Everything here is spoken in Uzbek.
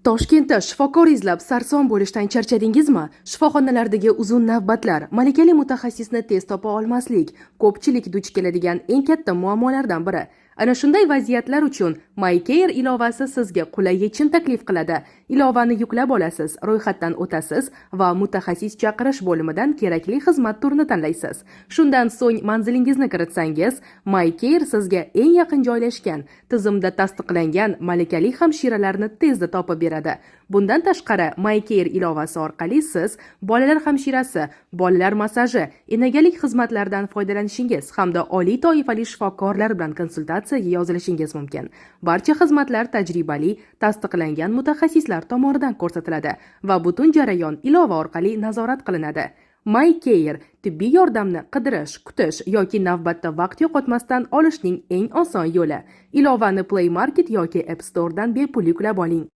Toshkentda shifokor izlab sarson bo'lishdan charchadingizmi? Shifoxonalardagi uzun navbatlar, malakali mutaxassisni tez topa olmaslik ko'pchilik duch keladigan eng katta muammolardan biri. Ana shunday vaziyatlar uchun MyCare ilovasi sizga qulay yechim taklif qiladi. Ilovani yuklab olasiz, ro'yxatdan o'tasiz va mutaxassis chaqirish bo'limidan kerakli xizmat turini tanlaysiz. Shundan so'ng manzilingizni kiritsangiz, MyCare sizga eng yaqin joylashgan, tizimda tasdiqlangan malakali hamshiralarni tezda topib beradi. Bundan tashqari, MyCare ilovasi orqali siz bolalar hamshirasi, bolalar massaji, enagalik xizmatlaridan foydalanishingiz hamda oliy toifali shifokorlar bilan konsultatsiyaga yozilishingiz mumkin. Barcha xizmatlar tajribali, tasdiqlangan mutaxassislar tomonidan ko'rsatiladi va butun jarayon ilova orqali nazorat qilinadi. MyCare tibbiy yordamni qidirish, kutish yoki navbatda vaqt yo'qotmasdan olishning eng oson yo'li. Ilovani Play Market yoki App Store'dan bepul yuklab oling.